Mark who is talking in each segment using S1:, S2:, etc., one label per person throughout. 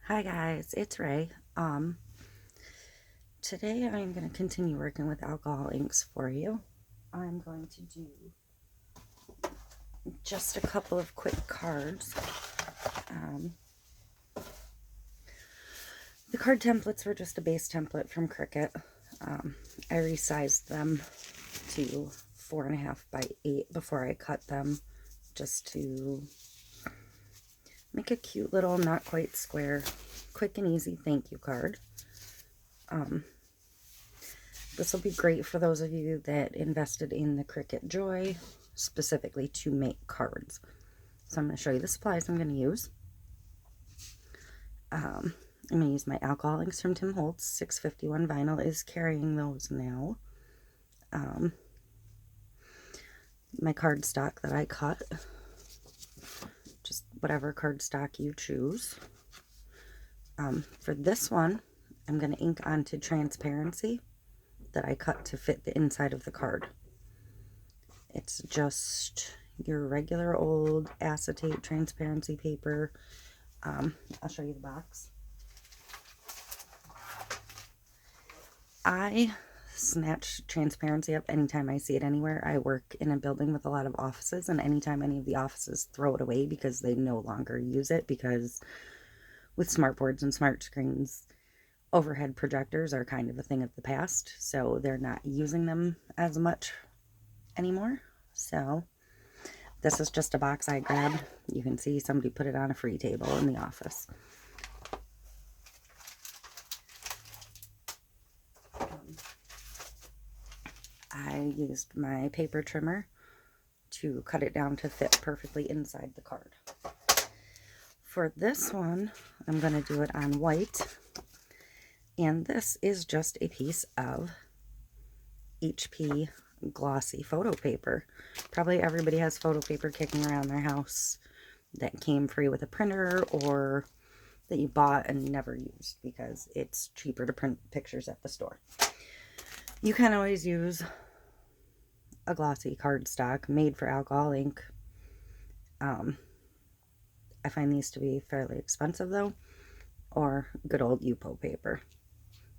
S1: Hi guys, it's Ray. Today I'm going to continue working with alcohol inks for you. I'm going to do just a couple of quick cards. The card templates were just a base template from Cricut. I resized them to 4.5 by 8 before I cut them, just to make a cute little, not quite square, quick and easy thank you card. This will be great for those of you that invested in the Cricut Joy, specifically to make cards. So I'm going to show you the supplies I'm going to use. I'm going to use my alcohol inks from Tim Holtz. 651 Vinyl is carrying those now. My cardstock that I cut, just whatever cardstock you choose. For this one, I'm going to ink onto transparency that I cut to fit the inside of the card. It's just your regular old acetate transparency paper. I'll show you the box. I snatch transparency up anytime I see it anywhere. I work in a building with a lot of offices, and anytime any of the offices throw it away because they no longer use it, because with smartboards and smart screens, overhead projectors are kind of a thing of the past, so they're not using them as much anymore. So this is just a box I grabbed. You can see somebody put it on a free table in the office. I used my paper trimmer to cut it down to fit perfectly inside the card. For this one, I'm going to do it on white. And this is just a piece of HP glossy photo paper. Probably everybody has photo paper kicking around their house that came free with a printer, or that you bought and never used because it's cheaper to print pictures at the store. You can always use a glossy cardstock made for alcohol ink. I find these to be fairly expensive though, or good old Yupo paper.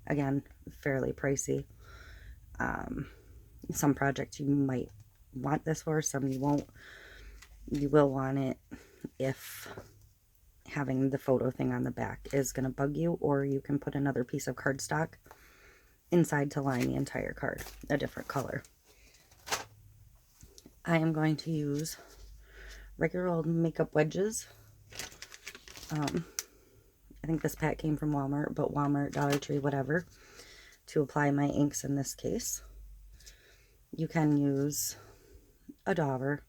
S1: Again, fairly pricey. Some projects you might want this for, some you won't. You will want it if having the photo thing on the back is going to bug you, or you can put another piece of cardstock inside to line the entire card, a different color. I am going to use regular old makeup wedges. I think this pack came from Walmart, but Walmart, Dollar Tree, whatever, to apply my inks in this case. You can use a dauber.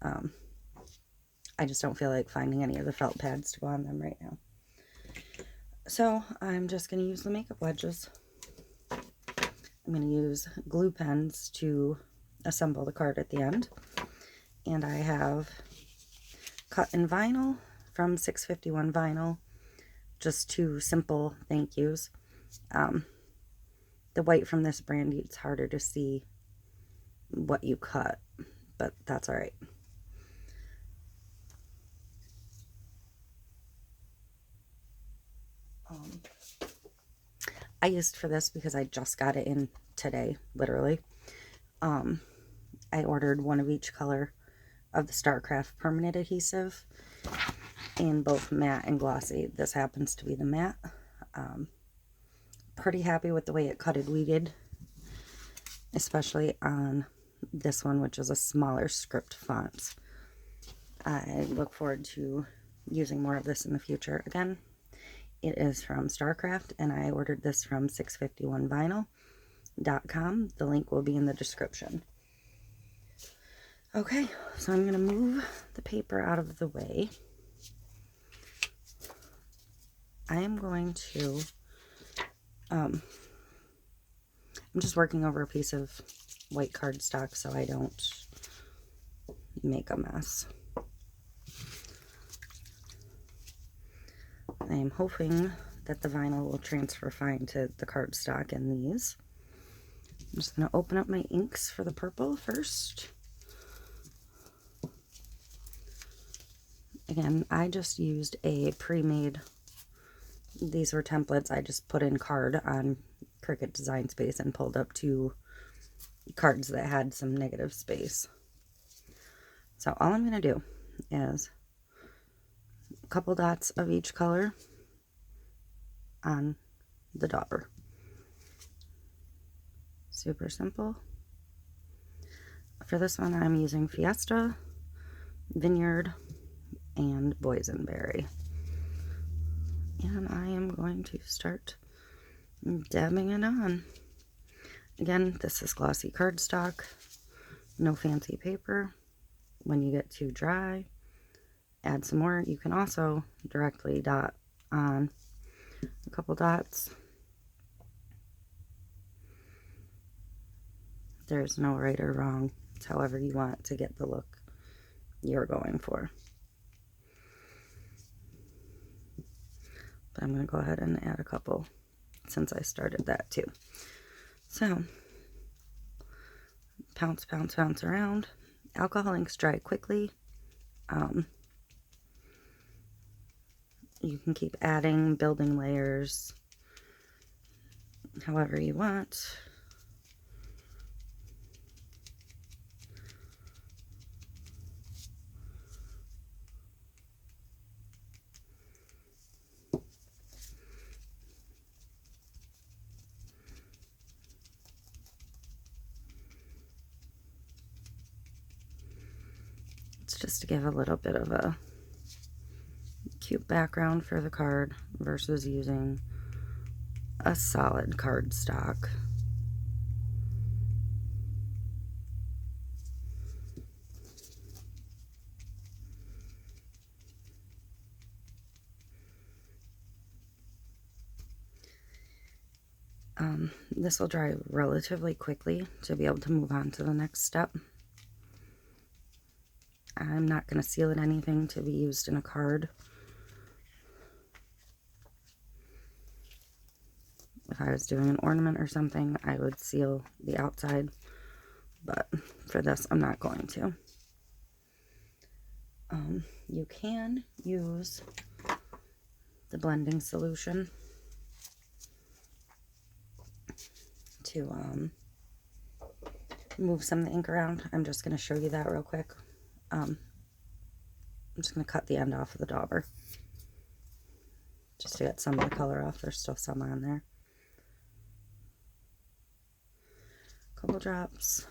S1: I just don't feel like finding any of the felt pads to go on them right now. So I'm just going to use the makeup wedges. I'm going to use glue pens to assemble the card at the end. And I have cut in vinyl from 651 Vinyl. Just two simple thank yous. The white from this brand, it's harder to see what you cut, but that's all right. I used for this because I just got it in today, literally. I ordered one of each color of the StarCraft permanent adhesive in both matte and glossy. This happens to be the matte. Pretty happy with the way it cut and weeded, especially on this one, which is a smaller script font. I look forward to using more of this in the future. Again, it is from StarCraft, and I ordered this from 651vinyl.com. The link will be in the description. Okay, so I'm going to move the paper out of the way. I am going to, I'm just working over a piece of white cardstock so I don't make a mess. I am hoping that the vinyl will transfer fine to the cardstock in these. I'm just going to open up my inks for the purple first. Again, I just used a pre-made these were templates. I just put in card on Cricut Design Space and pulled up 2 cards that had some negative space. So all I'm going to do is a couple dots of each color on the dauber. Super simple. For this one, I'm using Fiesta, Vineyard, and Boysenberry. And I am going to start dabbing it on. Again, this is glossy cardstock, no fancy paper. When you get too dry, add some more. You can also directly dot on a couple dots. There's no right or wrong. It's however you want to get the look you're going for. But I'm going to go ahead and add a couple since I started that too. So, pounce, pounce, pounce around. Alcohol inks dry quickly. You can keep adding, building layers however you want. It's just to give a little bit of a cute background for the card versus using a solid cardstock. This will dry relatively quickly to be able to move on to the next step. I'm not going to seal it anything to be used in a card. If I was doing an ornament or something, I would seal the outside, but for this, I'm not going to. You can use the blending solution to move some of the ink around. I'm just going to show you that real quick. I'm just going to cut the end off of the dauber just to get some of the color off. There's still some on there. Couple drops.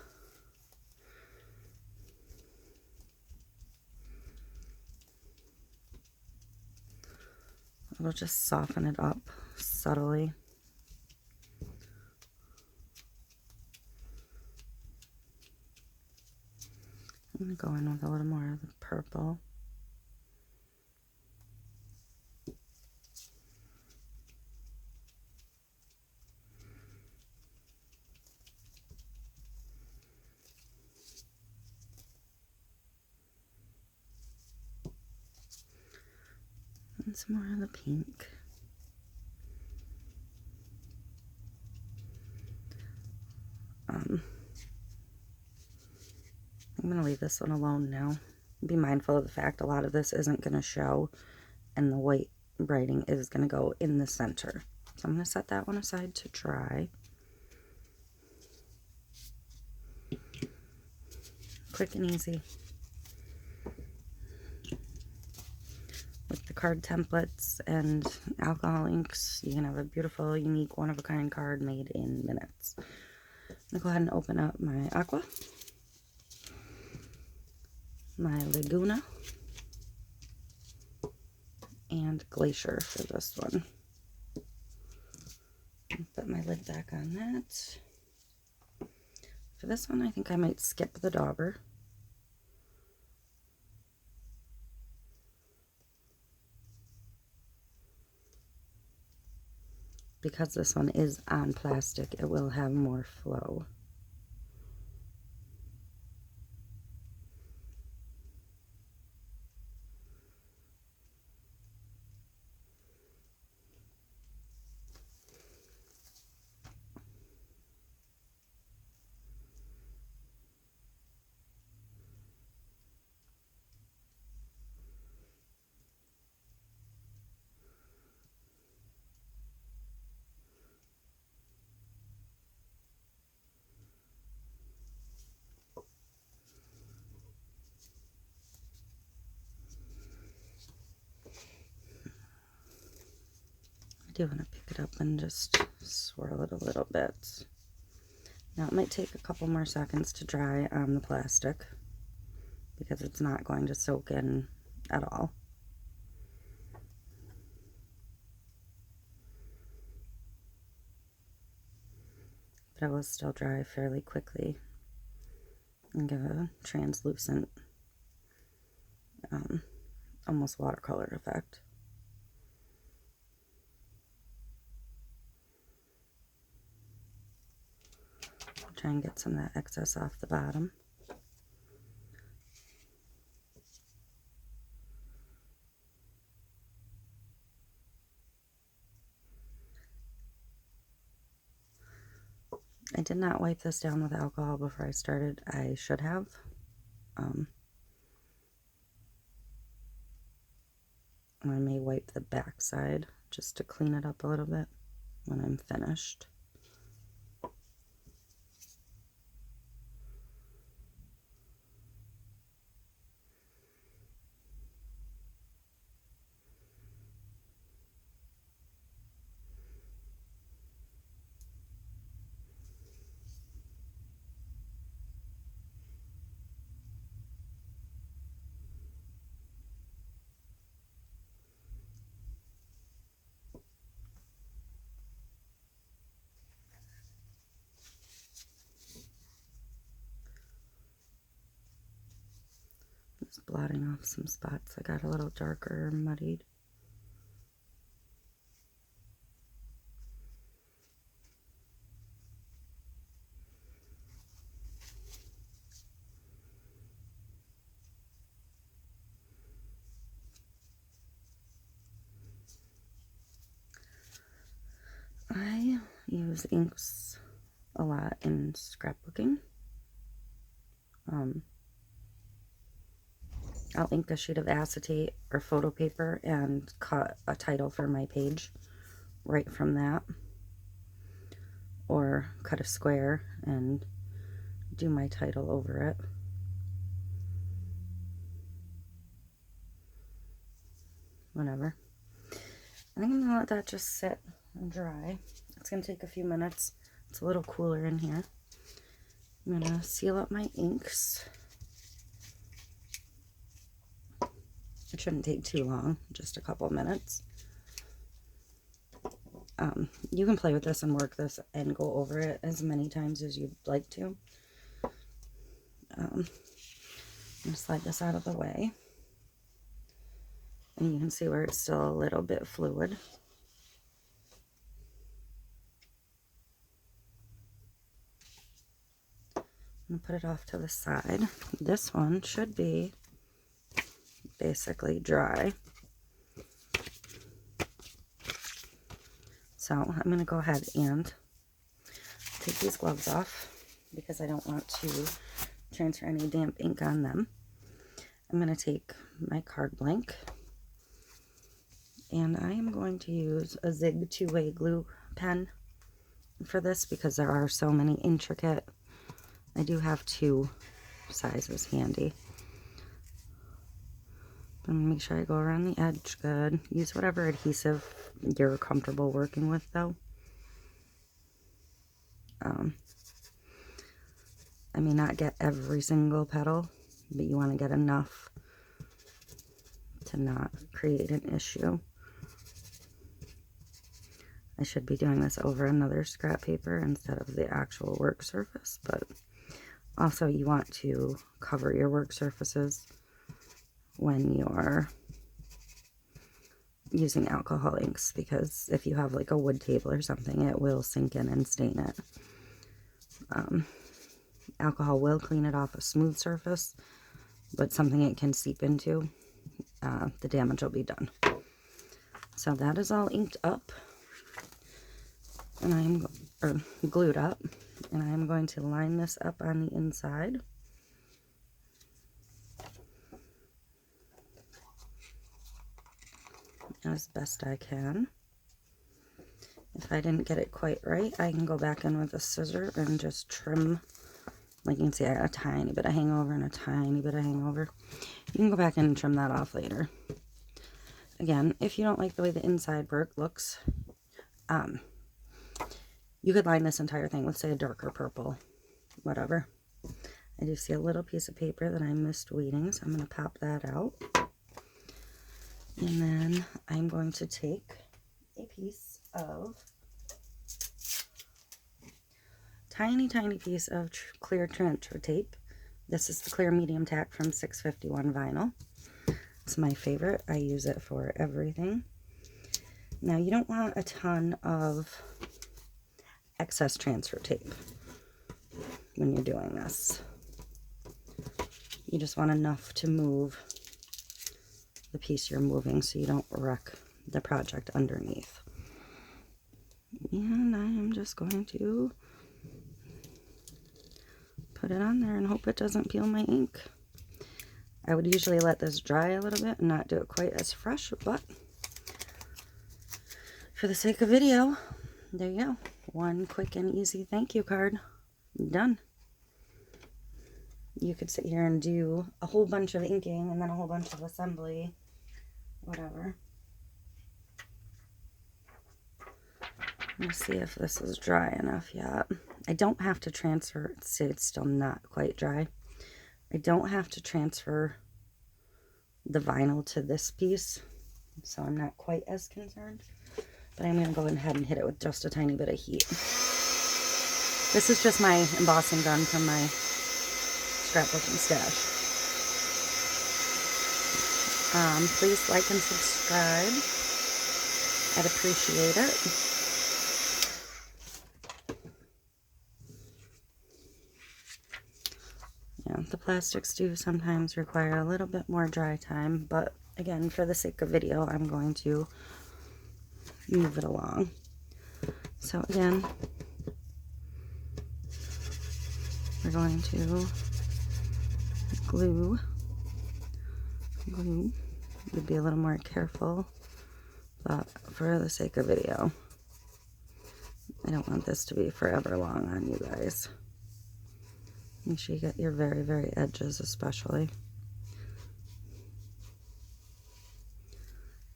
S1: It'll just soften it up subtly. I'm going to go in with a little more of the purple. And some more of the pink. I'm going to leave this one alone now. Be mindful of the fact a lot of this isn't going to show, and the white writing is going to go in the center. So I'm going to set that one aside to dry. Quick and easy. With the card templates and alcohol inks, you can have a beautiful, unique, one-of-a-kind card made in minutes. I'm going to go ahead and open up my Aqua, my Laguna, and Glacier for this one. Put my lid back on that. For this one, I think I might skip the dauber. Because this one is on plastic, it will have more flow. do want to pick it up and just swirl it a little bit. Now it might take a couple more seconds to dry on the plastic because it's not going to soak in at all. But it will still dry fairly quickly and give a translucent, almost watercolor effect. Try and get some of that excess off the bottom. I did not wipe this down with alcohol before I started. I should have. I may wipe the back side just to clean it up a little bit when I'm finished. Just blotting off some spots that got a little darker and muddied. I use inks a lot in scrapbooking. I'll ink a sheet of acetate or photo paper and cut a title for my page right from that. Or cut a square and do my title over it. Whatever. I think I'm going to let that just sit and dry. It's going to take a few minutes. It's a little cooler in here. I'm going to seal up my inks. It shouldn't take too long, just a couple minutes. You can play with this and work this and go over it as many times as you'd like to. I'm going to slide this out of the way. And you can see where it's still a little bit fluid. I'm going to put it off to the side. This one should be basically dry. So I'm going to go ahead and take these gloves off because I don't want to transfer any damp ink on them. I'm going to take my card blank and I am going to use a Zig 2-way glue pen for this because there are so many intricate. I do have 2 sizes handy. I'm going to make sure I go around the edge good. Use whatever adhesive you're comfortable working with though. I may not get every single petal, but you want to get enough to not create an issue. I should be doing this over another scrap paper instead of the actual work surface, but also you want to cover your work surfaces when you're using alcohol inks, because if you have like a wood table or something, it will sink in and stain it. Alcohol will clean it off a smooth surface, but something it can seep into, the damage will be done. So that is all inked up, and I am glued up, and I am going to line this up on the inside. As best I can. If I didn't get it quite right, I can go back in with a scissor and just trim. Like you can see, I got a tiny bit of hangover and a tiny bit of hangover. You can go back in and trim that off later. Again, if you don't like the way the inside work looks, You could line this entire thing with, say, a darker purple, whatever. I do see a little piece of paper that I missed weeding, so I'm going to pop that out. And then I'm going to take a piece of tiny piece of clear transfer tape. This is the clear medium tack from 651 Vinyl. It's my favorite. I use it for everything. Now, you don't want a ton of excess transfer tape when you're doing this. You just want enough to move the piece you're moving so you don't wreck the project underneath. And I am just going to put it on there and hope it doesn't peel my ink. I would usually let this dry a little bit and not do it quite as fresh, but for the sake of video, there you go. One quick and easy thank you card. Done. You could sit here and do a whole bunch of inking and then a whole bunch of assembly, whatever. Let's see if this is dry enough yet. I don't have to transfer, see, it's still not quite dry. I don't have to transfer the vinyl to this piece, so I'm not quite as concerned. But I'm going to go ahead and hit it with just a tiny bit of heat. This is just my embossing gun from my scrapbooking stash. Please like and subscribe. I'd appreciate it. Yeah, the plastics do sometimes require a little bit more dry time, but again, for the sake of video, I'm going to move it along. So again, we're going to glue. You'd be a little more careful, but for the sake of video, I don't want this to be forever long on you guys. Make sure you get your very edges especially.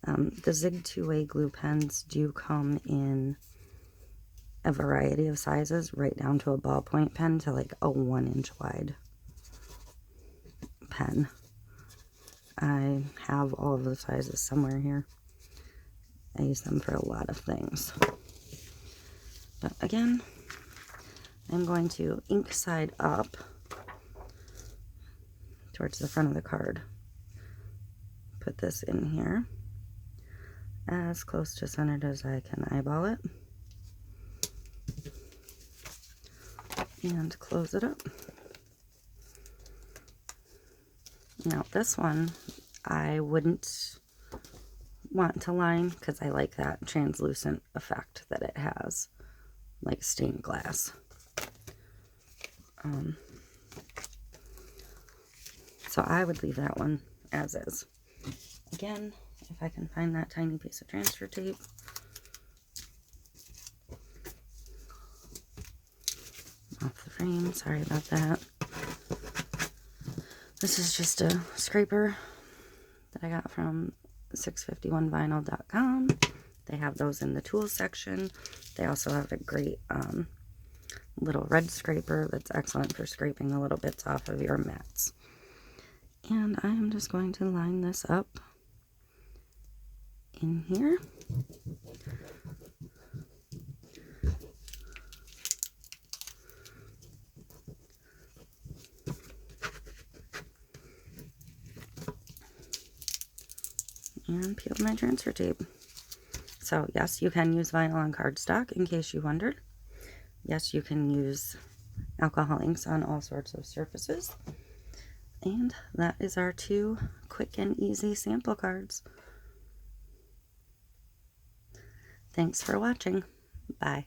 S1: The Zig 2-way glue pens do come in a variety of sizes, right down to a ballpoint pen to like a 1-inch wide pen. I have all of the sizes somewhere here. I use them for a lot of things. But again, I'm going to ink side up towards the front of the card. Put this in here as close to centered as I can eyeball it. And close it up. Now this one I wouldn't want to line because I like that translucent effect that it has, like stained glass. So I would leave that one as is. Again, if I can find that tiny piece of transfer tape. Off the frame, sorry about that. This is just a scraper that I got from 651vinyl.com. They have those in the tools section. They also have a great little red scraper that's excellent for scraping the little bits off of your mats. And I am just going to line this up in here. And peel my transfer tape. So yes, you can use vinyl on cardstock, in case you wondered. Yes, you can use alcohol inks on all sorts of surfaces. And that is our 2 quick and easy sample cards. Thanks for watching. Bye.